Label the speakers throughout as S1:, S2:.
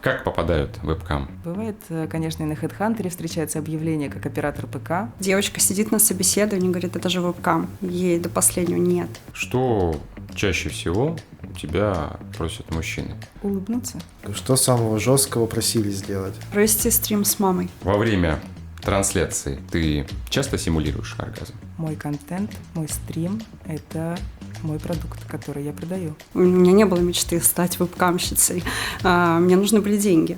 S1: Как попадают в вебкам?
S2: Бывает, конечно, и на HeadHunter встречается объявление как оператор ПК.
S3: Девочка сидит на собеседовании, говорит, это же вебкам. Ей до последнего нет.
S1: Что чаще всего у тебя просят мужчины?
S2: Улыбнуться.
S4: Что самого жесткого просили сделать?
S3: Провести стрим с мамой.
S1: Во время трансляции ты часто симулируешь оргазм?
S2: Мой контент, мой стрим – это мой продукт, который я продаю.
S3: У меня не было мечты стать вебкамщицей. Мне нужны были деньги.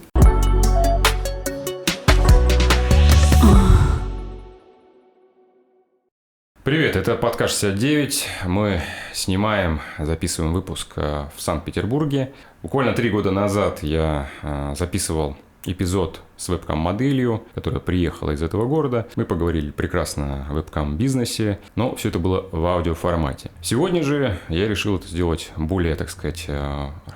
S1: Привет, это подкаст 69. Мы записываем выпуск в Санкт-Петербурге. Буквально 3 года назад я записывал эпизод с вебкам-моделью, которая приехала из этого города. Мы поговорили прекрасно о вебкам-бизнесе, но все это было в аудиоформате. Сегодня же я решил это сделать более, так сказать,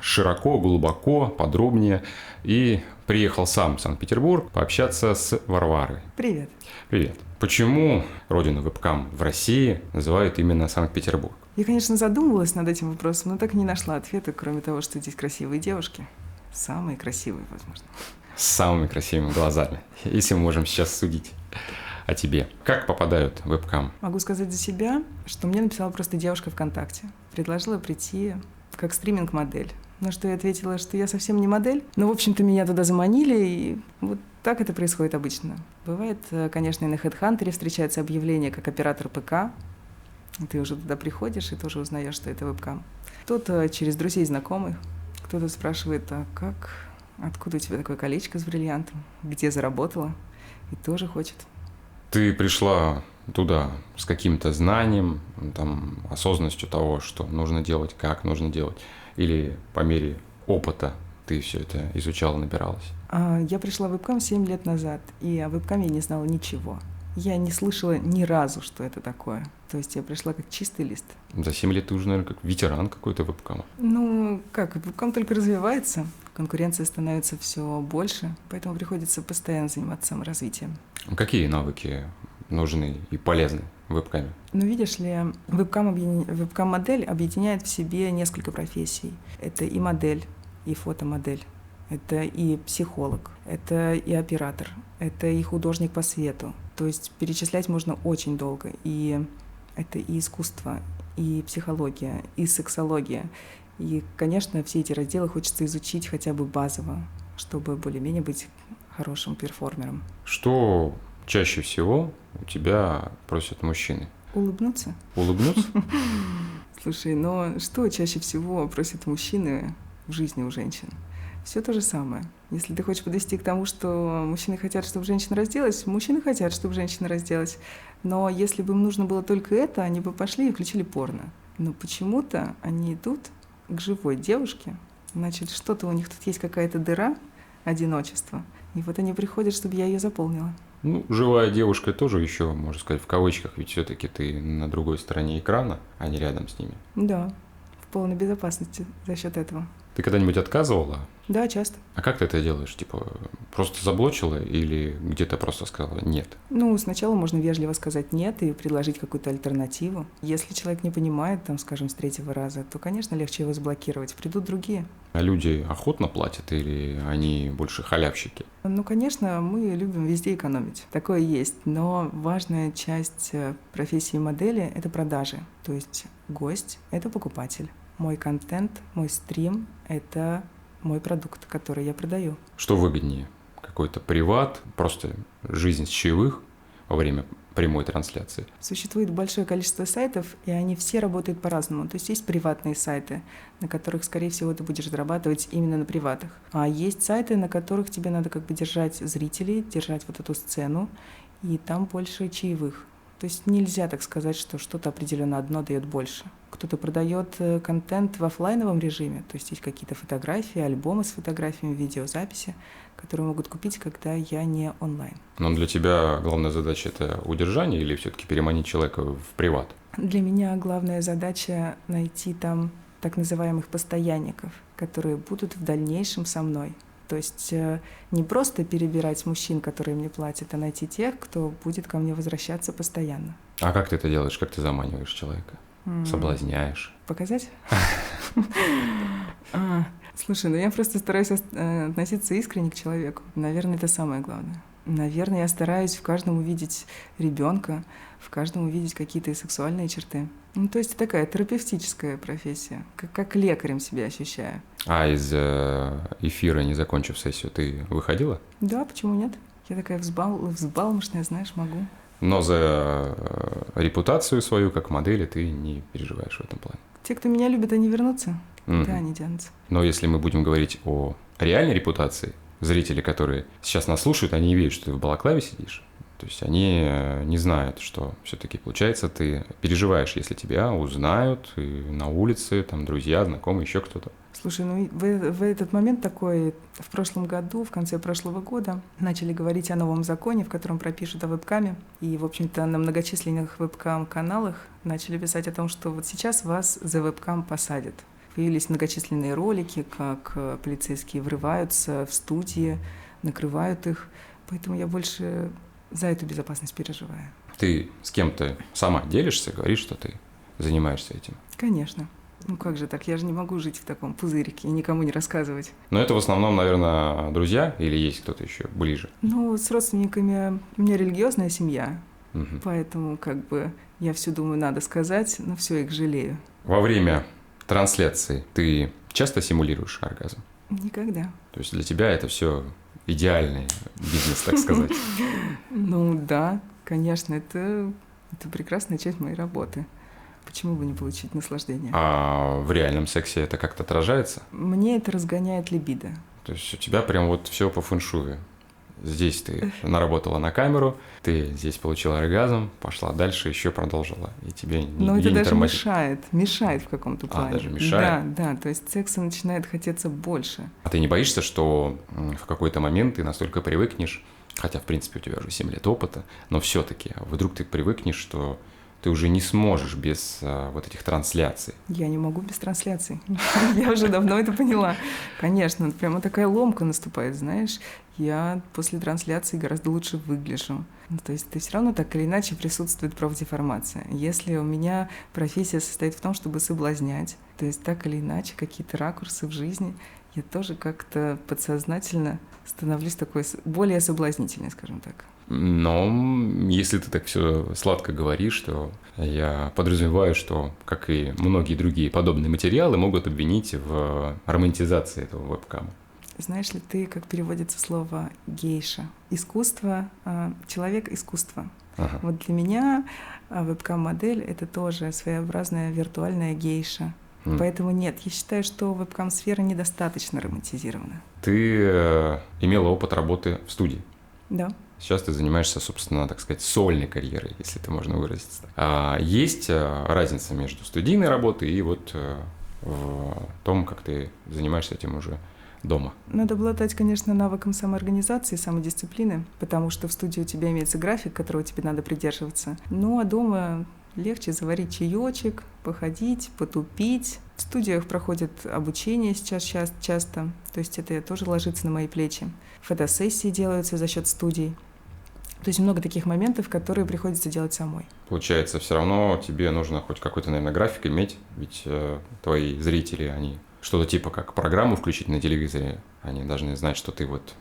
S1: широко, глубоко, подробнее. И приехал сам в Санкт-Петербург пообщаться с Варварой.
S2: Привет.
S1: Привет. Почему родину вебкам в России называют именно Санкт-Петербург?
S2: Я, конечно, задумывалась над этим вопросом, но так и не нашла ответа, кроме того, что здесь красивые девушки. Самые красивые, возможно.
S1: С самыми красивыми глазами, если мы можем сейчас судить о тебе. Как попадают в вебкам?
S2: Могу сказать за себя, что мне написала просто девушка ВКонтакте. Предложила прийти как стриминг-модель. На что я ответила, что я совсем не модель. Но, в общем-то, меня туда заманили, и вот так это происходит обычно. Бывает, конечно, и на HeadHunter встречается объявление как оператор ПК. Ты уже туда приходишь и тоже узнаешь, что это вебкам. Кто-то через друзей знакомых, кто-то спрашивает, откуда у тебя такое колечко с бриллиантом, где заработала, и тоже хочет.
S1: Ты пришла туда с каким-то знанием, осознанностью того, что нужно делать, как нужно делать, или по мере опыта ты все это изучала, набиралась?
S2: Я пришла в вебкам 7 лет назад, и о вебкаме я не знала ничего. Я не слышала ни разу, что это такое. То есть я пришла как чистый лист.
S1: За 7 лет ты уже, наверное, как ветеран какой-то вебкама.
S2: Вебкам только развивается, конкуренция становится все больше, поэтому приходится постоянно заниматься саморазвитием.
S1: Какие навыки нужны и полезны в вебкаме?
S2: Видишь ли, вебкам-модель объединяет в себе несколько профессий. Это и модель, и фотомодель. Это и психолог, это и оператор, это и художник по свету. То есть перечислять можно очень долго. И это и искусство, и психология, и сексология. И, конечно, все эти разделы хочется изучить хотя бы базово, чтобы более-менее быть хорошим перформером.
S1: Что чаще всего у тебя просят мужчины?
S2: Улыбнуться.
S1: Улыбнуться?
S2: Слушай, но что чаще всего просят мужчины в жизни у женщин? Все то же самое. Если ты хочешь подвести к тому, что мужчины хотят, чтобы женщина разделась, мужчины хотят, чтобы женщина разделась. Но если бы им нужно было только это, они бы пошли и включили порно. Но почему-то они идут к живой девушке, значит, что-то у них тут есть какая-то дыра, одиночество. И вот они приходят, чтобы я ее заполнила.
S1: Живая девушка тоже еще, можно сказать, в кавычках, ведь все-таки ты на другой стороне экрана, а не рядом с ними.
S2: Да, в полной безопасности за счет этого.
S1: Ты когда-нибудь отказывала?
S2: Да, часто.
S1: А как ты это делаешь? Просто заблочила или где-то просто сказала нет?
S2: Сначала можно вежливо сказать нет и предложить какую-то альтернативу. Если человек не понимает, скажем, с 3-го раза, то, конечно, легче его заблокировать. Придут другие.
S1: А люди охотно платят или они больше халявщики?
S2: Конечно, мы любим везде экономить. Такое есть. Но важная часть профессии модели – это продажи. То есть гость – это покупатель. Мой контент, мой стрим – это мой продукт, который я продаю.
S1: Что выгоднее? Какой-то приват, просто жизнь с чаевых во время прямой трансляции?
S2: Существует большое количество сайтов, и они все работают по-разному. То есть приватные сайты, на которых, скорее всего, ты будешь зарабатывать именно на приватах. А есть сайты, на которых тебе надо держать зрителей, держать вот эту сцену, и там больше чаевых. То есть нельзя так сказать, что что-то определенно одно дает больше. Кто-то продает контент в офлайновом режиме, то есть какие-то фотографии, альбомы с фотографиями, видеозаписи, которые могут купить, когда я не онлайн.
S1: Но для тебя главная задача – это удержание или все-таки переманить человека в приват?
S2: Для меня главная задача – найти там так называемых постоянников, которые будут в дальнейшем со мной. То есть не просто перебирать мужчин, которые мне платят, а найти тех, кто будет ко мне возвращаться постоянно.
S1: А как ты это делаешь? Как ты заманиваешь человека? Соблазняешь?
S2: Показать? Слушай, ну я просто стараюсь относиться искренне к человеку. Наверное, это самое главное. Наверное, я стараюсь в каждом увидеть ребенка, в каждом увидеть какие-то сексуальные черты. Ну, то есть такая терапевтическая профессия, как лекарем себя ощущаю.
S1: А из эфира, не закончив сессию, ты выходила?
S2: Да, почему нет? Я такая взбалмошная, знаешь, могу.
S1: Но за репутацию свою как модели ты не переживаешь в этом плане.
S2: Те, кто меня любит, они вернутся,
S1: Мгм.
S2: да, они тянутся.
S1: Но если мы будем говорить о реальной репутации, зрители, которые сейчас нас слушают, они не верят, что ты в балаклаве сидишь. То есть они не знают, что все-таки, получается, ты переживаешь, если тебя узнают и на улице, там, друзья, знакомые, еще кто-то.
S2: Слушай, ну в этот момент такой, в прошлом году, в конце прошлого года, начали говорить о новом законе, в котором пропишут о вебкаме. И, в общем-то, на многочисленных вебкам-каналах начали писать о том, что вот сейчас вас за вебкам посадят. Появились многочисленные ролики, как полицейские врываются в студии, накрывают их. Поэтому я больше за эту безопасность переживаю.
S1: Ты с кем-то сама делишься, говоришь, что ты занимаешься этим.
S2: Конечно. Ну как же так? Я же не могу жить в таком пузырике и никому не рассказывать.
S1: Но это в основном, наверное, друзья или есть кто-то еще ближе?
S2: Ну, с родственниками у меня религиозная семья,
S1: Мгм.
S2: поэтому как бы я все думаю, надо сказать, но все их жалею.
S1: Во время трансляции ты часто симулируешь оргазм?
S2: Никогда.
S1: То есть для тебя это все идеальный бизнес, так сказать.
S2: Ну да, конечно, это прекрасная часть моей работы. Почему бы не получить наслаждение?
S1: А в реальном сексе это как-то отражается?
S2: Мне это разгоняет либидо.
S1: То есть у тебя прям вот все по фэншую. Здесь ты наработала на камеру, ты здесь получила оргазм, пошла дальше, еще продолжила. И тебе
S2: Но
S1: нигде
S2: это
S1: не
S2: даже
S1: тормозит.
S2: мешает в каком-то плане.
S1: даже мешает?
S2: Да, то есть секса начинает хотеться больше.
S1: А ты не боишься, что в какой-то момент ты настолько привыкнешь, хотя, в принципе, у тебя уже 7 лет опыта, но все-таки вдруг ты привыкнешь, что ты уже не сможешь без вот этих трансляций.
S2: Я не могу без трансляций. Я уже давно это поняла. Конечно, прямо такая ломка наступает, знаешь. Я после трансляции гораздо лучше выгляжу. Ну, то есть ты все равно так или иначе присутствует профдеформация. Если у меня профессия состоит в том, чтобы соблазнять, то есть так или иначе какие-то ракурсы в жизни, я тоже как-то подсознательно становлюсь такой более соблазнительной, скажем так.
S1: Но если ты так все сладко говоришь, то я подразумеваю, что, как и многие другие подобные материалы, могут обвинить в романтизации этого вебкама.
S2: Знаешь ли ты, как переводится слово «гейша»? Искусство, человек-искусство.
S1: Ага.
S2: Вот для меня вебкам-модель — это тоже своеобразная виртуальная гейша. Поэтому нет, я считаю, что вебкам-сфера недостаточно романтизирована.
S1: Ты имела опыт работы в студии.
S2: Да.
S1: Сейчас ты занимаешься, собственно, так сказать, сольной карьерой, если это можно выразиться. А есть разница между студийной работой и вот в том, как ты занимаешься этим уже дома?
S2: Надо обладать, конечно, навыком самоорганизации, самодисциплины, потому что в студии у тебя имеется график, которого тебе надо придерживаться. Ну а дома легче заварить чаечек, походить, потупить. В студиях проходит обучение сейчас часто, то есть это тоже ложится на мои плечи. Фотосессии делаются за счет студий. То есть много таких моментов, которые приходится делать самой.
S1: Получается, все равно тебе нужно хоть какой-то, наверное, график иметь, ведь твои зрители, они что-то типа как программу включить на телевизоре, они должны знать, что ты вот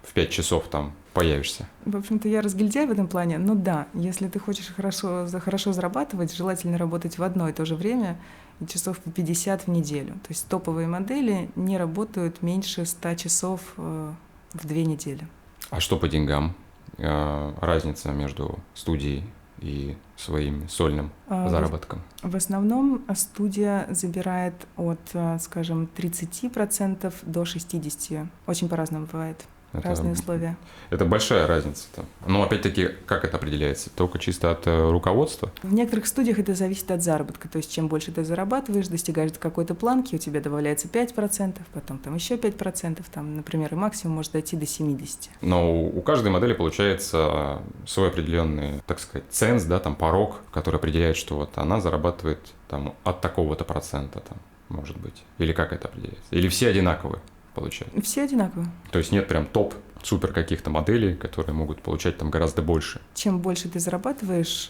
S1: в 5 часов там появишься.
S2: В общем-то, я разгильдяй в этом плане, но да, если ты хочешь хорошо зарабатывать, желательно работать в одно и то же время и часов по 50 в неделю. То есть топовые модели не работают меньше 100 часов в 2 недели.
S1: А что по деньгам? Разница между студией и своим сольным заработком?
S2: В основном студия забирает от, скажем, 30% до 60%. Очень по-разному бывает. Разные условия.
S1: Это большая разница-то. Но опять-таки, как это определяется? Только чисто от руководства?
S2: В некоторых студиях это зависит от заработка. То есть чем больше ты зарабатываешь, достигаешь какой-то планки, у тебя добавляется 5%, потом там еще 5%, там, например, и максимум может дойти до 70%.
S1: Но у каждой модели получается свой определенный, так сказать, ценз, да, там порог, который определяет, что вот она зарабатывает там от такого-то процента, там, может быть. Или как это определяется? Или все одинаковые? Получается.
S2: Все одинаково.
S1: То есть нет прям топ-супер каких-то моделей, которые могут получать там гораздо больше.
S2: Чем больше ты зарабатываешь,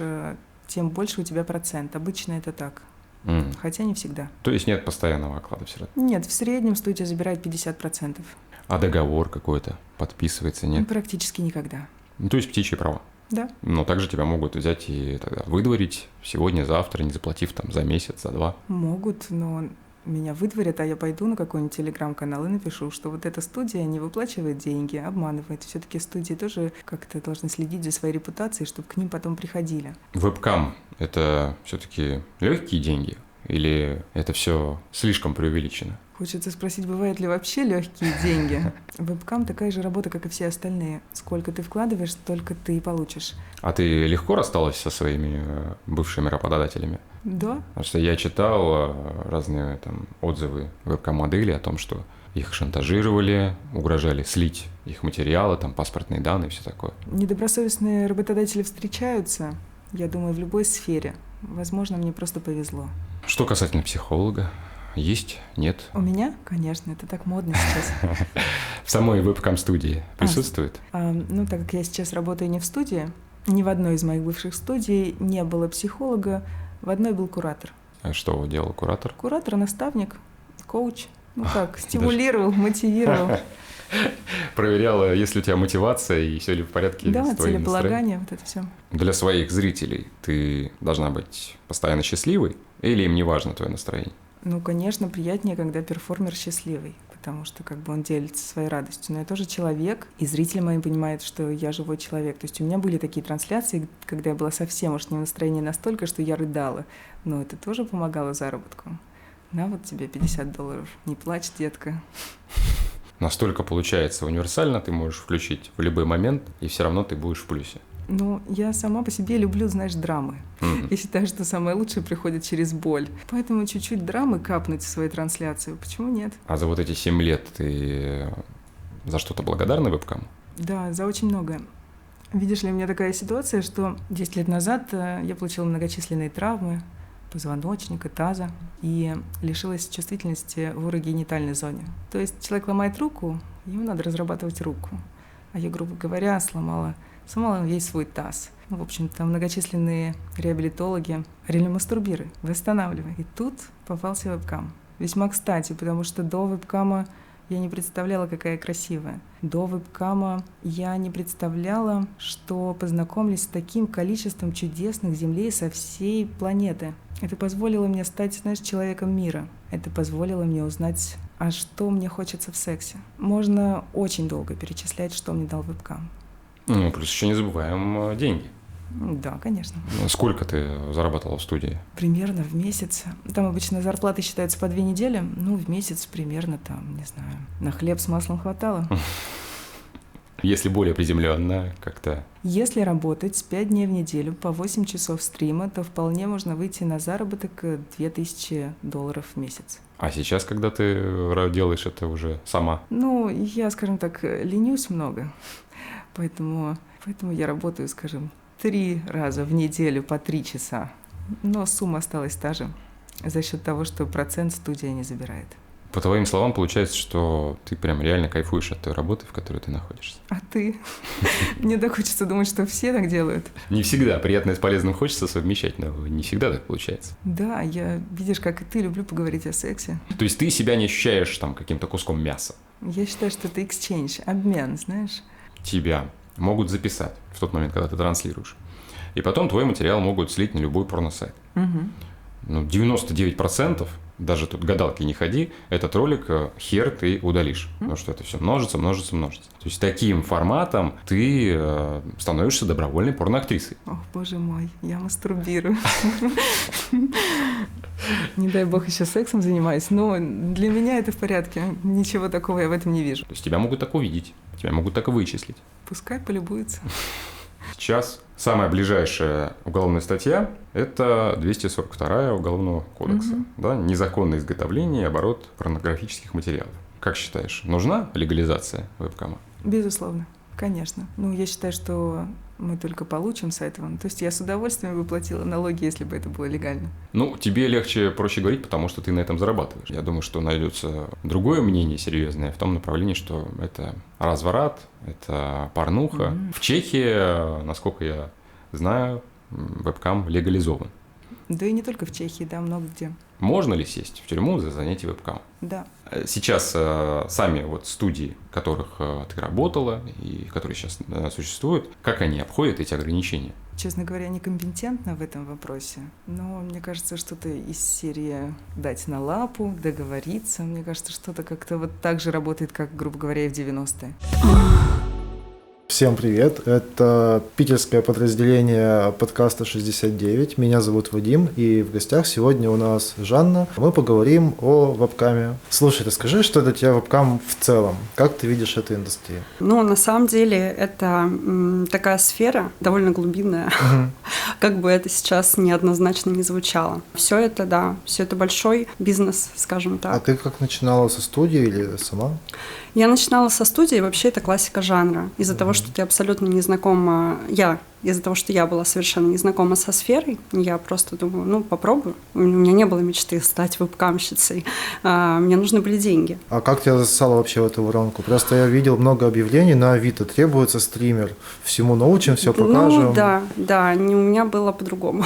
S2: тем больше у тебя процент. Обычно это так. Хотя не всегда.
S1: То есть нет постоянного оклада все равно?
S2: Нет, в среднем студия забирает 50%.
S1: А договор какой-то подписывается, нет?
S2: Практически никогда.
S1: Ну, то есть птичьи права.
S2: Да.
S1: Но также тебя могут взять и тогда выдворить сегодня, завтра, не заплатив там за месяц, за два.
S2: Могут, но меня выдворят, а я пойду на какой-нибудь телеграм-канал и напишу, что вот эта студия не выплачивает деньги, обманывает. Все-таки студии тоже как-то должны следить за своей репутацией, чтобы к ним потом приходили.
S1: Вебкам – это все-таки легкие деньги или это все слишком преувеличено?
S2: Хочется спросить, бывают ли вообще легкие деньги? Вебкам такая же работа, как и все остальные. Сколько ты вкладываешь, столько ты и получишь.
S1: А ты легко рассталась со своими бывшими работодателями?
S2: Да.
S1: Потому что я читал разные там отзывы вебкам-моделей о том, что их шантажировали, угрожали слить их материалы, там паспортные данные и все такое.
S2: Недобросовестные работодатели встречаются, я думаю, в любой сфере. Возможно, мне просто повезло.
S1: Что касательно психолога? Есть? Нет?
S2: У меня, конечно, это так модно сейчас.
S1: В самой вебкам-студии присутствует?
S2: Ну, так как я сейчас работаю не в студии, ни в одной из моих бывших студий не было психолога, в одной был куратор.
S1: А что делал куратор?
S2: Куратор, наставник, коуч. Ну как, стимулировал, мотивировал.
S1: Проверяла, есть ли у тебя мотивация и все ли в порядке
S2: Да,
S1: с твоим настроением.
S2: целеполагание, вот это все.
S1: Для своих зрителей ты должна быть постоянно счастливой или им не важно твое настроение?
S2: Ну, конечно, приятнее, когда перформер счастливый, потому что как бы он делится своей радостью. Но я тоже человек, и зрители мои понимают, что я живой человек. То есть у меня были такие трансляции, когда я была совсем уж не в настроении настолько, что я рыдала. Но это тоже помогало заработку. На вот тебе $50. Не плачь, детка.
S1: Настолько получается универсально, ты можешь включить в любой момент, и все равно ты будешь в плюсе.
S2: Ну, я сама по себе люблю, знаешь, драмы. Я считаю, что самое лучшее приходит через боль. Поэтому чуть-чуть драмы капнуть в свою трансляцию. Почему нет?
S1: А за вот эти 7 лет ты за что-то благодарна вебкам?
S2: Да, за очень многое. Видишь ли, у меня такая ситуация, что 10 лет назад я получила многочисленные травмы позвоночника, таза и лишилась чувствительности в урогенитальной зоне. То есть человек ломает руку, ему надо разрабатывать руку. А я, грубо говоря, сломала весь свой таз. Ну, в общем-то, многочисленные реабилитологи говорили: мастурбируй, восстанавливай. И тут попался вебкам. Весьма кстати, потому что до вебкама я не представляла, какая я красивая. До вебкама я не представляла, что познакомлюсь с таким количеством чудесных землей со всей планеты. Это позволило мне стать, знаешь, человеком мира. Это позволило мне узнать, а что мне хочется в сексе. Можно очень долго перечислять, что мне дал вебкам.
S1: Ну, плюс еще не забываем деньги.
S2: Да, конечно.
S1: Сколько ты зарабатывала в студии?
S2: Примерно в месяц. Там обычно зарплаты считаются по 2 недели. Ну, в месяц примерно там, не знаю, на хлеб с маслом хватало.
S1: Если более приземленно, как-то...
S2: Если работать 5 дней в неделю по 8 часов стрима, то вполне можно выйти на заработок $2000 в месяц.
S1: А сейчас, когда ты делаешь это уже сама?
S2: Ну, я, скажем так, ленюсь много. Поэтому я работаю, скажем, 3 раза в неделю по 3 часа. Но сумма осталась та же за счет того, что процент студия не забирает.
S1: По твоим словам, получается, что ты прям реально кайфуешь от той работы, в которой ты находишься.
S2: А ты? Мне так хочется думать, что все так делают.
S1: Не всегда приятное с полезным хочется совмещать, но не всегда так получается.
S2: Да, я, видишь, как и ты, люблю поговорить о сексе.
S1: То есть ты себя не ощущаешь там каким-то куском мяса?
S2: Я считаю, что это exchange, обмен, знаешь.
S1: Тебя могут записать в тот момент, когда ты транслируешь. И потом твой материал могут слить на любой порносайт. Ну, 99%, даже тут гадалки не ходи, этот ролик хер ты удалишь. Потому что это все множится. То есть таким форматом ты становишься добровольной порноактрисой.
S2: Ох, боже мой, я мастурбирую. Не дай бог еще сексом занимаюсь, но для меня это в порядке. Ничего такого я в этом не вижу.
S1: То есть тебя могут так увидеть, тебя могут так и вычислить.
S2: Пускай полюбуются.
S1: Сейчас самая ближайшая уголовная статья – это 242 Уголовного кодекса. Да? Незаконное изготовление и оборот порнографических материалов. Как считаешь, нужна легализация вебкама?
S2: Безусловно, конечно. Ну, я считаю, что мы только получим с этого. То есть я с удовольствием бы платила налоги, если бы это было легально.
S1: Ну, тебе легче, проще говорить, потому что ты на этом зарабатываешь. Я думаю, что найдется другое мнение серьезное в том направлении, что это разврат, это порнуха. В Чехии, насколько я знаю, вебкам легализован.
S2: Да и не только в Чехии, да, много где.
S1: Можно ли сесть в тюрьму за занятие вебкам?
S2: Да.
S1: Сейчас сами вот студии, в которых ты работала и которые сейчас существуют, как они обходят эти ограничения?
S2: Честно говоря, некомпетентна в этом вопросе, но мне кажется, что-то из серии «дать на лапу», «договориться», мне кажется, что-то как-то вот так же работает, как, грубо говоря, и в 90-е.
S4: Всем привет, это питерское подразделение подкаста 69. Меня зовут Вадим, и в гостях сегодня у нас Жанна. Мы поговорим о вебкаме. Слушай, расскажи, что для тебя вебкам в целом? Как ты видишь эту индустрию?
S3: Ну, на самом деле, это такая сфера довольно глубинная, как бы это сейчас неоднозначно не звучало. Все это, да, все это большой бизнес, скажем так.
S4: А ты как начинала, со студии или сама?
S3: Я начинала со студии, вообще это классика жанра. Из-за того, что ты абсолютно не знакома, из-за того, что я была совершенно не знакома со сферой, я просто думаю, ну, попробую. У меня не было мечты стать вебкамщицей, мне нужны были деньги.
S4: А как тебя засосало вообще в эту воронку? Просто я видел много объявлений на Авито, требуется стример, всему научим, все покажем.
S3: Ну, да, у меня было по-другому.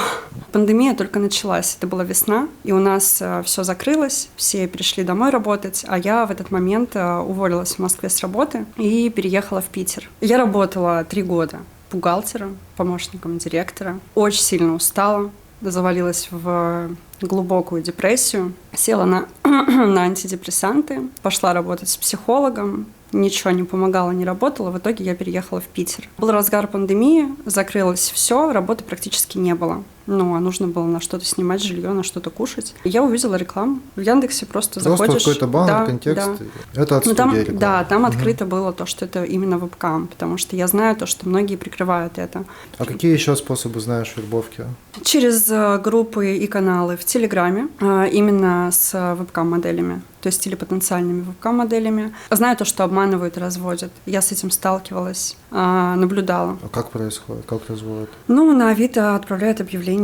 S3: Пандемия только началась, это была весна, и у нас все закрылось, все перешли домой работать, а я в этот момент уволилась в Москве с работы и переехала в Питер. Я работала 3 года бухгалтером, помощником директора. Очень сильно устала, завалилась в глубокую депрессию, села на антидепрессанты, пошла работать с психологом, ничего не помогало, не работало. В итоге я переехала в Питер. Был разгар пандемии, закрылось все, работы практически не было. Ну, а нужно было на что-то снимать жилье, на что-то кушать. И я увидела рекламу. В Яндексе просто заходишь...
S4: какой-то баннер, контекст. Да. Это от студии реклама.
S3: Да, там открыто было то, что это именно вебкам, потому что я знаю то, что многие прикрывают это.
S4: А какие еще способы знаешь вербовки?
S3: Через группы и каналы в Телеграме, именно с вебкам-моделями, то есть или потенциальными вебкам-моделями. Знаю то, что обманывают и разводят. Я с этим сталкивалась, наблюдала.
S4: А как происходит? Как разводят?
S3: Ну, на Авито отправляют объявление,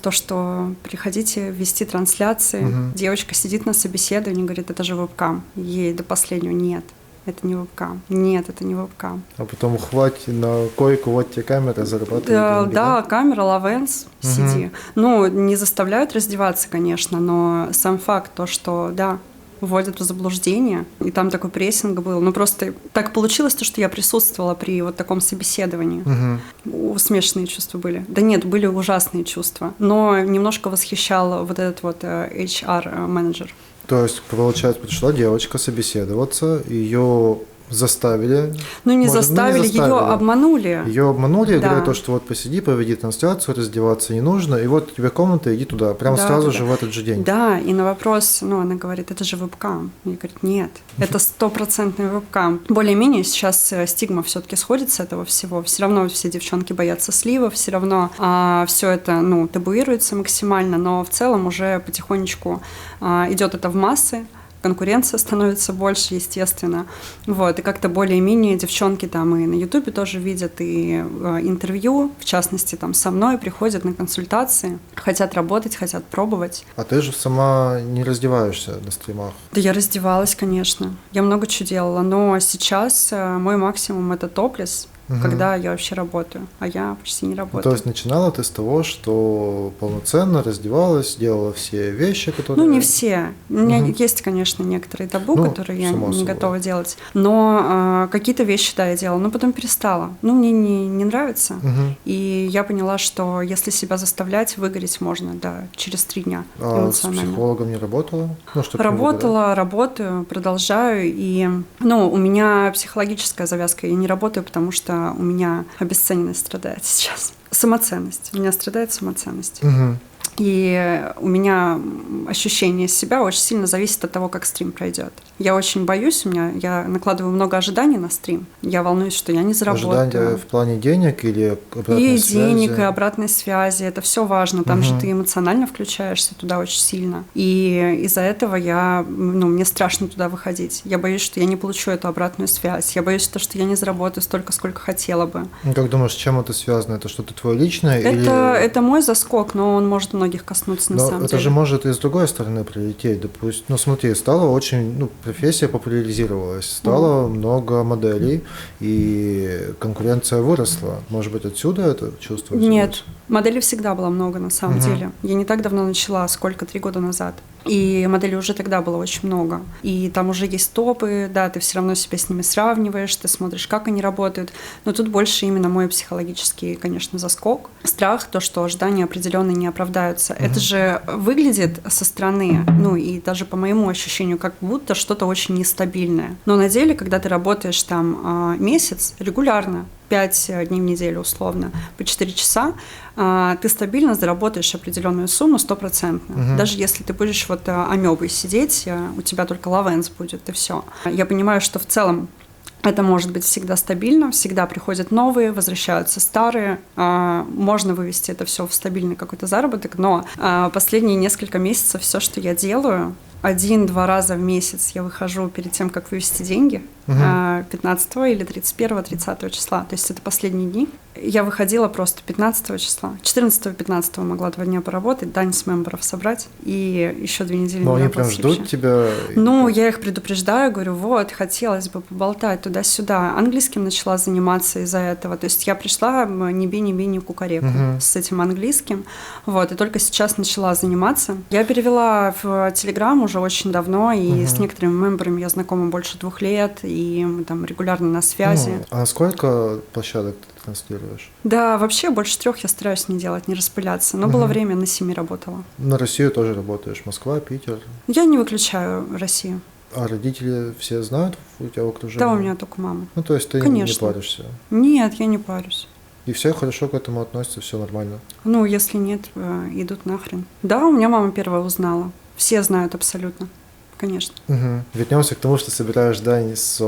S3: то, что приходите вести трансляции. Девочка сидит на собеседовании, говорит, это же вебкам. Ей до последнего нет. Это не вебкам. Нет, это не вебкам.
S4: А потом хватит на койку, вот тебе камера, зарабатывает деньги,
S3: да, камера, лавенс, сиди. Ну, не заставляют раздеваться, конечно, но сам факт, то, что, да, вводят в заблуждение, и там такой прессинг был. Ну, просто так получилось, то, что я присутствовала при вот таком собеседовании. Смешанные чувства были. Да нет, были ужасные чувства. Но немножко восхищал вот этот вот HR-менеджер.
S4: То есть, получается, пришла девочка собеседоваться, ее заставили.
S3: Ну, не заставили, ее обманули.
S4: Ее обманули,
S3: да.
S4: говорят, что вот посиди, проведи трансляцию, раздеваться не нужно, и вот тебе комната, иди туда, прям сразу же в этот же день.
S3: Да, и на вопрос, ну, она говорит, это же вебкам. Я говорю, нет, это 100% вебкам. Более-менее сейчас стигма все-таки сходит с этого всего. Все равно все девчонки боятся сливов, все равно все это, ну, табуируется максимально, но в целом уже потихонечку идет это в массы. Конкуренция становится больше, естественно. Вот, и как-то более-менее девчонки там и на Ютубе тоже видят, и интервью, в частности, там со мной приходят на консультации, хотят работать, хотят пробовать.
S4: А ты же сама не раздеваешься на стримах?
S3: Да я раздевалась, конечно. Я много чего делала, но сейчас мой максимум — это топлес, когда я вообще работаю, а я почти не работаю.
S4: То есть начинала ты с того, что полноценно раздевалась, делала все вещи, которые...
S3: Ну, не все. У меня есть, конечно, некоторые табу, которые я не готова делать. Но какие-то вещи, да, я делала, но потом перестала. Ну, мне не нравится. И я поняла, что если себя заставлять, выгореть можно, да, через 3 дня эмоционально.
S4: А с психологом не работала? Ну,
S3: работала, работаю, продолжаю. И, ну, у меня психологическая завязка. Я не работаю, потому что у меня обесцененность страдает сейчас. Самоценность. У меня страдает самоценность. И у меня ощущение себя очень сильно зависит от того, как стрим пройдет. Я очень боюсь, я накладываю много ожиданий на стрим. Я волнуюсь, что я не заработаю.
S4: Ожидания в плане денег или обратной связи?
S3: И денег, и обратной связи. Это все важно. Там же ты эмоционально включаешься туда очень сильно. И из-за этого мне страшно туда выходить. Я боюсь, что я не получу эту обратную связь. Я боюсь, что я не заработаю столько, сколько хотела бы.
S4: Как думаешь, с чем это связано? Это что-то твое личное?
S3: Это мой заскок, но он может многих коснуться на
S4: Но
S3: самом
S4: это
S3: деле.
S4: же может и с другой стороны прилететь. Допустим, ну смотри, стало очень, профессия популяризировалась, стало много моделей, и конкуренция выросла. Может быть, отсюда это чувствуется?
S3: Нет, моделей всегда было много на самом деле. Я не так давно начала, сколько, 3 года назад. И моделей уже тогда было очень много. И там уже есть топы, да, ты все равно себя с ними сравниваешь, ты смотришь, как они работают. Но тут больше именно мой психологический, конечно, заскок. Страх, то, что ожидания определенные не оправдаются. Это же выглядит со стороны, ну и даже по моему ощущению, как будто что-то очень нестабильное. Но на деле, когда ты работаешь там месяц регулярно, 5 дней в неделю условно, по 4 часа, ты стабильно заработаешь определенную сумму 100%. Даже если ты будешь вот амебой сидеть, у тебя только лавенс будет, и все. Я понимаю, что в целом это может быть всегда стабильно, всегда приходят новые, возвращаются старые. Можно вывести это все в стабильный какой-то заработок, но последние несколько месяцев все, что я делаю, 1-2 раза в месяц я выхожу перед тем, как вывести деньги, 15 или 31-30 числа, то есть это последние дни. Я выходила просто 15 числа, 14-15 могла 2 дня поработать, дань с мемберов собрать и еще 2 недели.
S4: Но они прям ждут тебя?
S3: Ну, я их предупреждаю, говорю, вот, хотелось бы поболтать туда-сюда. Английским начала заниматься из-за этого, то есть я пришла ни би, ни кукареку с этим английским, вот, и только сейчас начала заниматься. Я перевела в Telegram уже очень давно, и с некоторыми мемберами я знакома больше 2 лет, и мы там регулярно на связи.
S4: А сколько площадок ты транслируешь?
S3: Да, вообще больше 3 я стараюсь не делать, не распыляться, но было время, на 7 работала.
S4: На Россию тоже работаешь? Москва, Питер?
S3: Я не выключаю Россию.
S4: А родители все знают у тебя в окружении?
S3: Да, у меня только мама.
S4: Ну, то есть ты
S3: Конечно.
S4: не паришься?
S3: Нет, я не парюсь.
S4: И все хорошо к этому относятся, все нормально?
S3: Ну, если нет, идут нахрен. Да, у меня мама первая узнала. Все знают абсолютно. Конечно.
S4: Вернемся к тому, что собираешь дань с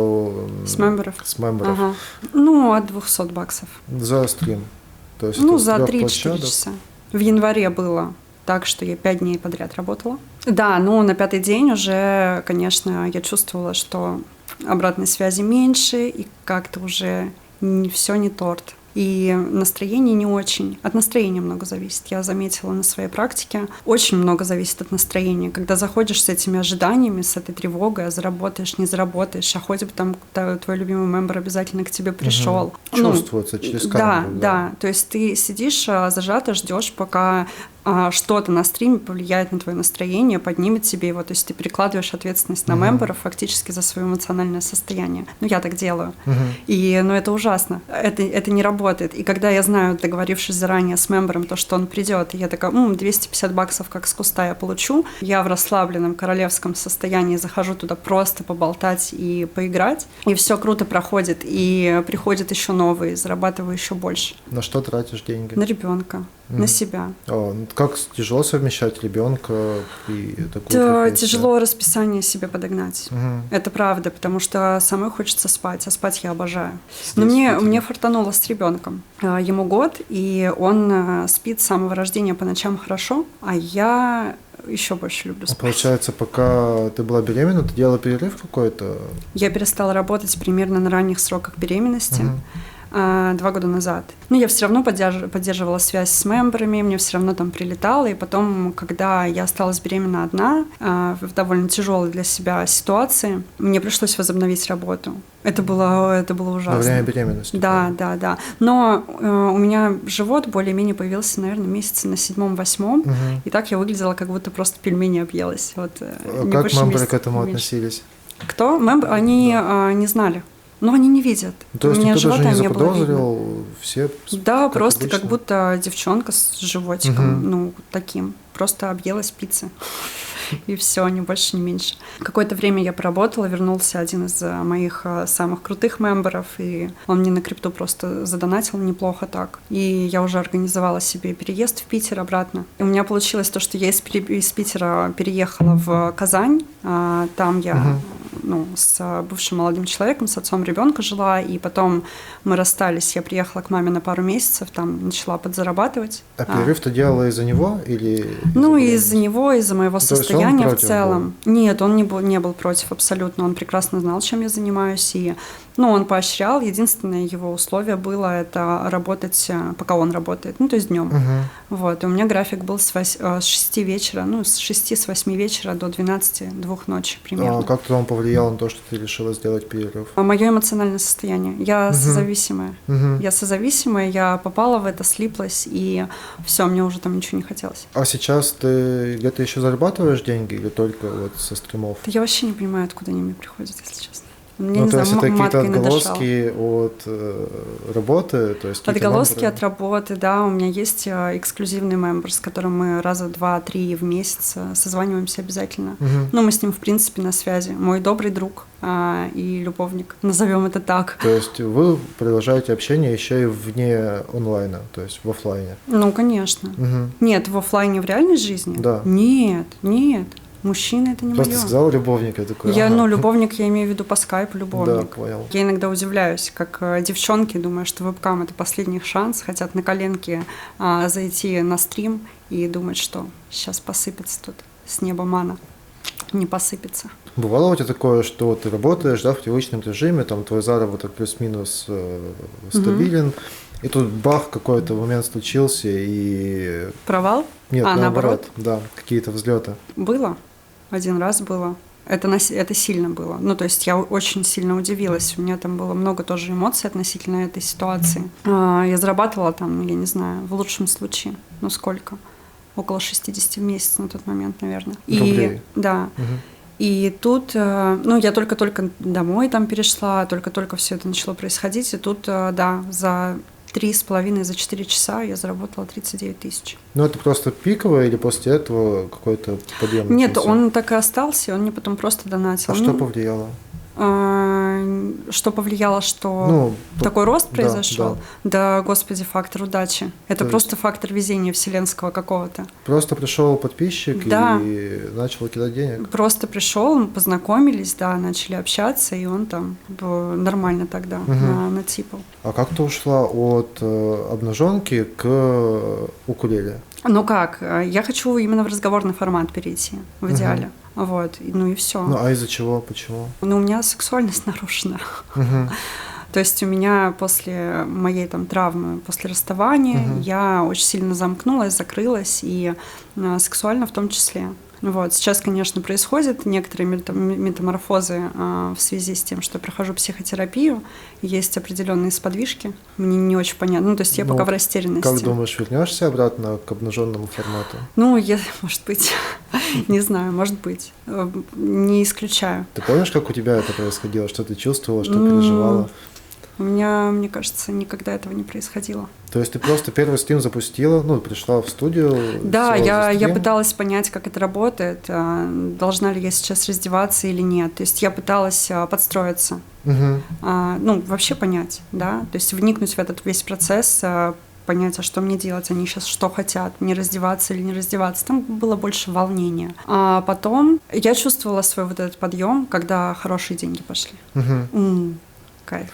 S3: мемберов.
S4: С мемберов.
S3: Ага. Ну, от $200.
S4: За стрим. То есть
S3: Ну,
S4: это с
S3: за
S4: 3
S3: 3-4
S4: площадок.
S3: часа. В январе было так, что я 5 дней подряд работала. Да, но на 5-й день уже, конечно, я чувствовала, что обратной связи меньше, и как-то уже все не торт. И настроение не очень. От настроения много зависит. Я заметила на своей практике. Очень много зависит от настроения. Когда заходишь с этими ожиданиями, с этой тревогой, а заработаешь, не заработаешь, а хоть бы там твой любимый мембер обязательно к тебе пришел.
S4: Чувствуется через камеру.
S3: Да. То есть ты сидишь зажато, ждешь, пока что-то на стриме повлияет на твое настроение, поднимет тебе его. То есть ты перекладываешь ответственность на мемберов фактически за свое эмоциональное состояние. Ну, я так делаю. И, это ужасно. Это не работает. И когда я знаю, договорившись заранее с мембером, то, что он придет, и я такая, $250 как с куста я получу, я в расслабленном королевском состоянии захожу туда просто поболтать и поиграть, и все круто проходит, и приходят еще новые, зарабатываю еще больше.
S4: На что тратишь деньги?
S3: На ребенка, на себя.
S4: Как тяжело совмещать ребенка и такую
S3: Да,
S4: профессию?
S3: тяжело расписание себе подогнать. Это правда, потому что самой хочется спать, а спать я обожаю. Но мне фартануло с ребенком. Ему 1 год, и он спит с самого рождения по ночам хорошо, а я еще больше люблю спать.
S4: Получается, пока ты была беременна, ты делала перерыв какой-то?
S3: Я перестала работать примерно на ранних сроках беременности. 2 года назад. Но я все равно поддерживала связь с мемберами, мне все равно там прилетало, и потом, когда я осталась беременна одна, в довольно тяжелой для себя ситуации, мне пришлось возобновить работу. Это было ужасно.
S4: Во время беременности?
S3: Да. Но у меня живот более-менее появился, наверное, месяца на 7-8, и так я выглядела, как будто просто пельмени объелась. Вот,
S4: как мемберы к этому относились?
S3: Кто? Мемберы? Они не знали. Но они не видят.
S4: То есть
S3: у меня
S4: никто
S3: живота
S4: даже не
S3: не было видно.
S4: заподозрил, все
S3: Да, просто
S4: обычно?
S3: как будто девчонка с животиком, таким. Просто объелась пиццы. И все, ни больше, ни меньше. Какое-то время я поработала, вернулся один из моих самых крутых мемберов, и он мне на крипту просто задонатил неплохо так. И я уже организовала себе переезд в Питер обратно. И у меня получилось то, что я из Питера переехала в Казань. Там я с бывшим молодым человеком, с отцом ребенка жила, и потом мы расстались. Я приехала к маме на пару месяцев, там начала подзарабатывать.
S4: А перерыв ты делала из-за него или?
S3: Из-за него, из-за моего состояния в целом. Был? Нет, он не был против абсолютно. Он прекрасно знал, чем я занимаюсь. И Ну, он поощрял. Единственное его условие было это работать, пока он работает, ну, то есть днем. Вот. И у меня график был с 6 вечера, ну, с 6-8 вечера до 12, 2 ночи примерно.
S4: А как-то он повлиял на то, что ты решила сделать перерыв?
S3: Мое эмоциональное состояние. Я созависимая. Я созависимая, я попала в это, слиплась, и все, мне уже там ничего не хотелось.
S4: А сейчас ты где-то еще зарабатываешь деньги или только вот со стримов?
S3: Я вообще не понимаю, откуда они мне приходят, если честно. Мне,
S4: Ну,
S3: не
S4: то
S3: знаю,
S4: есть это какие-то
S3: маткой надышала.
S4: отголоски от работы? То есть
S3: Отголоски от работы, да. У меня есть эксклюзивный мембер, с которым мы раза 2-3 в месяц созваниваемся обязательно. Ну, мы с ним, в принципе, на связи. Мой добрый друг и любовник, назовем это так.
S4: То есть вы продолжаете общение еще и вне онлайна, то есть в офлайне?
S3: Ну, конечно. Нет, в офлайне в реальной жизни?
S4: Да.
S3: Нет. Мужчина — это не
S4: Просто
S3: моё.
S4: сказал любовник, я такой,
S3: Любовник, я имею в виду по скайпу любовник.
S4: Да, понял.
S3: Я иногда удивляюсь, как девчонки, думая, что вебкам — это последний их шанс, хотят на коленке зайти на стрим и думать, что сейчас посыпется тут с неба мана. Не посыпется.
S4: Бывало у тебя такое, что ты работаешь, да, в привычном режиме, там твой заработок плюс-минус стабилен, и тут бах, какой-то момент случился, и...
S3: Провал?
S4: Нет,
S3: наоборот?
S4: Да, какие-то взлеты.
S3: Было. Один раз было. Это сильно было. Ну, то есть я очень сильно удивилась. У меня там было много тоже эмоций относительно этой ситуации. Я зарабатывала там, я не знаю, в лучшем случае, ну сколько? Около 60 в месяц на тот момент, наверное.
S4: Рублей?
S3: Да. И тут, я только-только домой там перешла, только-только все это начало происходить, и тут, за 3,5, за 4 часа я заработала 39 тысяч.
S4: Ну, это просто пиковое или после этого какой-то подъем?
S3: Нет,
S4: начался?
S3: он так и остался, он мне потом просто донатил.
S4: А что повлияло?
S3: Что повлияло, что такой рост произошел? Да, господи, фактор удачи. Это просто фактор везения вселенского какого-то.
S4: Просто пришел подписчик и начал кидать денег?
S3: Просто пришел, мы познакомились, да, начали общаться, и он там нормально тогда натипал.
S4: А как ты ушла от обнаженки к укулеле?
S3: Ну как, я хочу именно в разговорный формат перейти, в идеале. Вот, ну и все.
S4: Ну а из-за чего, почему?
S3: Ну, у меня сексуальность нарушена. То есть у меня после моей там травмы, после расставания, я очень сильно замкнулась, закрылась, и сексуально в том числе. Вот. Сейчас, конечно, происходят некоторые метаморфозы в связи с тем, что я прохожу психотерапию, есть определенные сподвижки, мне не очень понятно, ну, то есть я пока в растерянности.
S4: Как думаешь, вернешься обратно к обнаженному формату?
S3: Ну, может быть, не знаю, может быть, не исключаю.
S4: Ты помнишь, как у тебя это происходило, что ты чувствовала, что переживала?
S3: У меня, мне кажется, никогда этого не происходило.
S4: То есть ты просто первый стрим запустила, пришла в студию?
S3: Да, я пыталась понять, как это работает, должна ли я сейчас раздеваться или нет. То есть я пыталась подстроиться, вообще понять, да, то есть вникнуть в этот весь процесс, понять, а что мне делать, они сейчас что хотят, мне раздеваться или не раздеваться. Там было больше волнения. А потом я чувствовала свой вот этот подъем, когда хорошие деньги пошли. Кайф.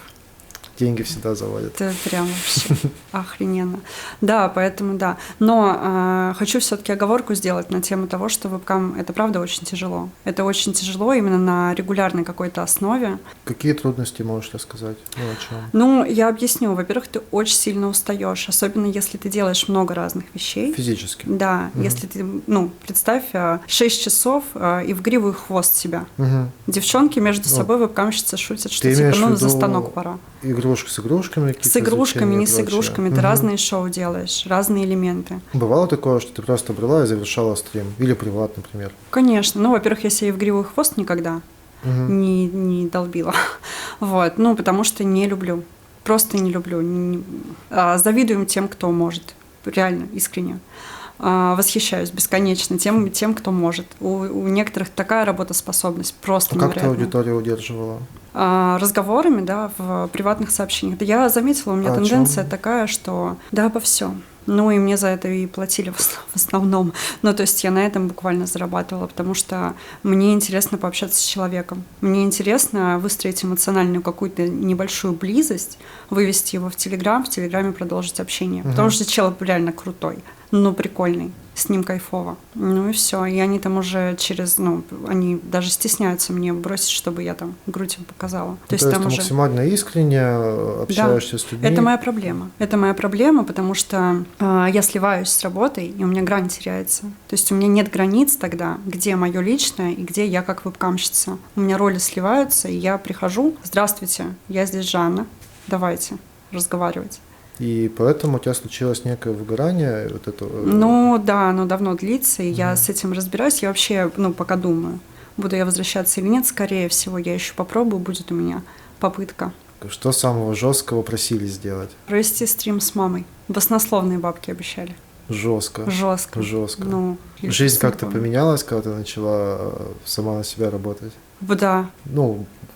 S4: Деньги всегда заводят.
S3: Это прям вообще охрененно. Да, поэтому да. Но хочу все-таки оговорку сделать на тему того, что вебкам это правда очень тяжело. Это очень тяжело именно на регулярной какой-то основе.
S4: Какие трудности можешь рассказать? О чем?
S3: Ну, я объясню. Во-первых, ты очень сильно устаешь, особенно если ты делаешь много разных вещей.
S4: Физически?
S3: Да. Если ты, представь, 6 часов и в гриву и хвост себя. Девчонки между собой вебкамщицы шутят, что типа, за станок пора.
S4: Игрушки с игрушками?
S3: С игрушками, не с игрушками. Ты разные шоу делаешь, разные элементы.
S4: Бывало такое, что ты просто брала и завершала стрим? Или приват, например?
S3: Конечно. Ну, во-первых, я себе в гриву и хвост никогда не долбила. Вот. Потому что не люблю. Просто не люблю. Завидуем тем, кто может. Реально, искренне. Восхищаюсь бесконечно тем, кто может. У некоторых такая работоспособность просто невероятная.
S4: Как ты аудиторию удерживала?
S3: Разговорами, да, в приватных сообщениях. Да я заметила, у меня тенденция такая, что да, обо всем. Ну и мне за это и платили в основном. Ну, то есть я на этом буквально зарабатывала, потому что мне интересно пообщаться с человеком. Мне интересно выстроить эмоциональную какую-то небольшую близость, вывести его в Телеграме продолжить общение. Потому что человек реально крутой, прикольный. с ним кайфово. Ну и все. И они там уже они даже стесняются мне бросить, чтобы я там грудь им показала.
S4: То есть
S3: там
S4: ты
S3: уже
S4: максимально искренне общаешься с людьми?
S3: это моя проблема. Это моя проблема, потому что я сливаюсь с работой, и у меня грань теряется. То есть у меня нет границ тогда, где мое личное и где я как вебкамщица. У меня роли сливаются, и я прихожу: здравствуйте, я здесь Жанна, давайте разговаривать.
S4: И поэтому у тебя случилось некое выгорание вот этого?
S3: Ну да, оно давно длится, и я с этим разбираюсь. Я вообще, пока думаю, буду я возвращаться или нет. Скорее всего, я еще попробую, будет у меня попытка.
S4: Что самого жесткого просили сделать?
S3: Провести стрим с мамой. Баснословные бабки обещали.
S4: Жестко.
S3: Жестко.
S4: Жизнь как-то поменялась, когда ты начала сама на себя работать?
S3: Да.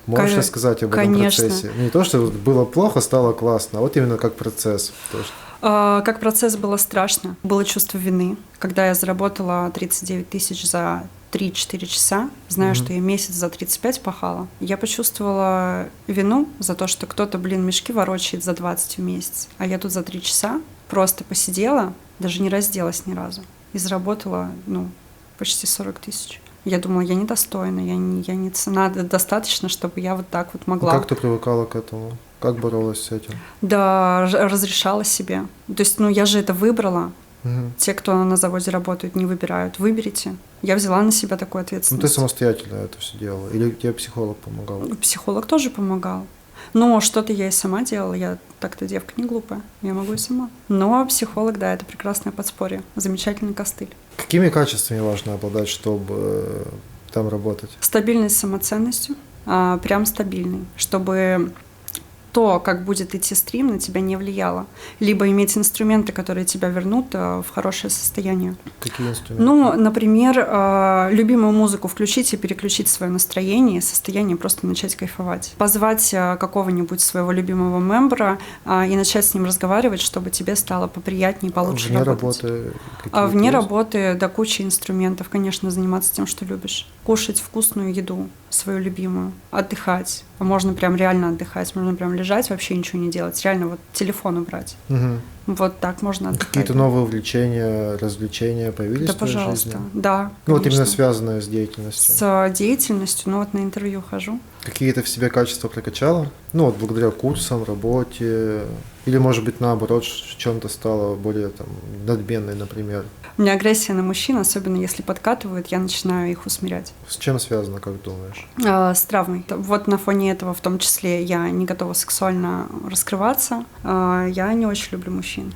S4: Можешь рассказать об этом процессе? Не то, что было плохо, стало классно, а вот именно как процесс.
S3: Как процесс было страшно. Было чувство вины. Когда я заработала 39 тысяч за 3-4 часа, зная, что я месяц за 35 пахала, я почувствовала вину за то, что кто-то, мешки ворочает за 20 в месяц, а я тут за 3 часа просто посидела, даже не разделась ни разу, и заработала, почти 40 тысяч. Я думала, я недостойна, я не цена достаточно, чтобы я вот так вот могла.
S4: Как ты привыкала к этому? Как боролась с этим?
S3: Да, разрешала себе. То есть, я же это выбрала. Те, кто на заводе работают, не выбирают. Выберите. Я взяла на себя такую ответственность.
S4: Ты самостоятельно это все делала? Или тебе психолог помогал?
S3: Психолог тоже помогал. Но что-то я и сама делала. Я так-то девка не глупая. Я могу и сама. Но психолог, да, это прекрасное подспорье. Замечательный костыль.
S4: Какими качествами важно обладать, чтобы там работать?
S3: Стабильность с самоценностью. Прям стабильный. Чтобы то, как будет идти стрим, на тебя не влияло. Либо иметь инструменты, которые тебя вернут в хорошее состояние.
S4: Какие инструменты?
S3: Например, любимую музыку включить и переключить свое настроение, состояние, просто начать кайфовать. Позвать какого-нибудь своего любимого мембера и начать с ним разговаривать, чтобы тебе стало поприятнее и получше работать. Вне работы, да, куча инструментов. Конечно, заниматься тем, что любишь. Кушать вкусную еду, свою любимую. Отдыхать. Можно прям реально отдыхать, можно прям лежать, вообще ничего не делать. Реально вот телефон убрать. Вот так можно отдыхать.
S4: Какие-то новые увлечения, развлечения появились в твоей жизни?
S3: Да, пожалуйста. Да,
S4: вот именно связанные с деятельностью.
S3: С деятельностью, на интервью хожу.
S4: Какие ты в себе качества прокачала? Благодаря курсам, работе. Или, может быть, наоборот, в чем-то стала более надменной, например.
S3: У меня агрессия на мужчин, особенно если подкатывают, я начинаю их усмирять.
S4: С чем связано, как думаешь?
S3: С травмой. Вот на фоне этого, в том числе, я не готова сексуально раскрываться. Я не очень люблю мужчин.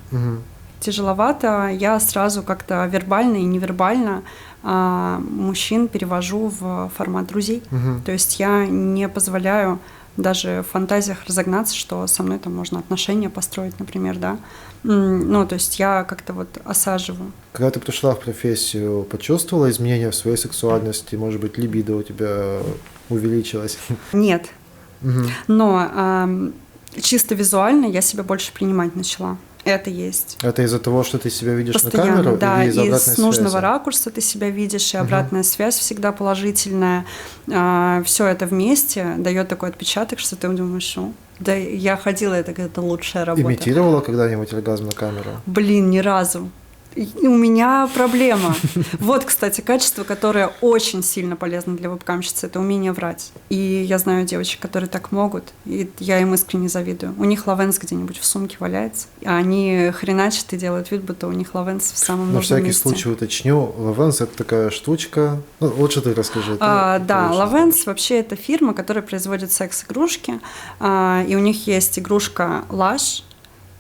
S3: Тяжеловато. Я сразу как-то вербально и невербально мужчин перевожу в формат друзей. То есть я не позволяю даже в фантазиях разогнаться, что со мной там можно отношения построить, например, да. То есть я как-то осаживаю.
S4: Когда ты пришла в профессию, почувствовала изменения в своей сексуальности? Может быть, либидо у тебя увеличилось?
S3: Нет. Но чисто визуально я себя больше принимать начала. Это есть.
S4: Это из-за того, что ты себя видишь
S3: постоянно,
S4: на камеру?
S3: Да,
S4: или из обратной
S3: с нужного
S4: связи?
S3: ракурса ты себя видишь, и обратная связь всегда положительная. Все это вместе дает такой отпечаток, что ты думаешь, да, я ходила, это лучшая работа.
S4: Имитировала когда-нибудь оргазм на камеру?
S3: Ни разу. У меня проблема. Вот, кстати, качество, которое очень сильно полезно для вебкамщицы, это умение врать. И я знаю девочек, которые так могут, и я им искренне завидую. У них лавенс где-нибудь в сумке валяется, а они хреначат и делают вид, будто у них лавенс в самом нужном месте.
S4: На всякий случай уточню, лавенс — это такая штучка. Лучше ты расскажи.
S3: Да, лавенс вообще это фирма, которая производит секс-игрушки, и у них есть игрушка Lush.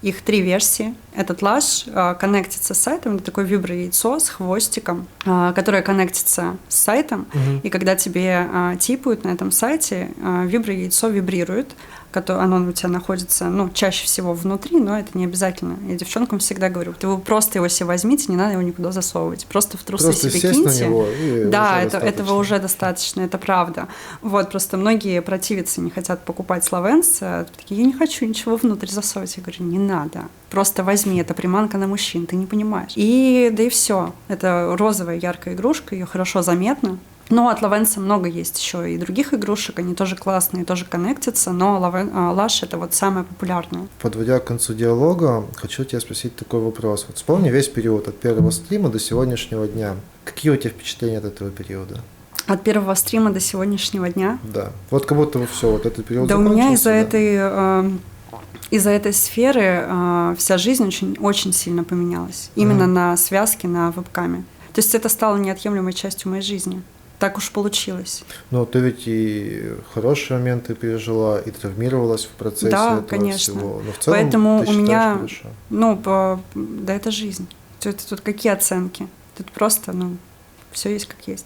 S3: Их 3 версии. Этот Lush коннектится с сайтом, это такое вибро-яйцо с хвостиком, которое коннектится с сайтом, и когда тебе типают на этом сайте, вибро-яйцо вибрирует, оно у тебя находится, чаще всего внутри, но это не обязательно. Я девчонкам всегда говорю, вы просто его себе возьмите, не надо его никуда засовывать, просто в трусы себе киньте.
S4: На него, и
S3: да,
S4: уже
S3: этого уже достаточно, это правда. Просто многие противятся, не хотят покупать лавенс, такие, я не хочу ничего внутрь засовывать. Я говорю, не надо. Просто возьми, это приманка на мужчин, ты не понимаешь. Да и все. Это розовая яркая игрушка, ее хорошо заметно. Но от Лавенса много есть еще и других игрушек, они тоже классные, тоже коннектятся, но Lush — это вот самое популярное.
S4: Подводя к концу диалога, хочу тебя спросить такой вопрос. Вот вспомни весь период от первого стрима до сегодняшнего дня. Какие у тебя впечатления от этого периода?
S3: От первого стрима до сегодняшнего дня?
S4: Да. Вот как будто все, вот этот период
S3: Да, у
S4: закончился.
S3: меня из-за этой сферы вся жизнь очень сильно поменялась. Именно на связке, на вебкаме. То есть это стало неотъемлемой частью моей жизни. Так уж получилось.
S4: Но ты ведь и хорошие моменты пережила, и травмировалась в процессе этого
S3: конечно.
S4: всего. Но в целом
S3: Поэтому
S4: ты
S3: у меня,
S4: хорошо.
S3: Да, это жизнь. Тут какие оценки? Тут просто, все есть как есть.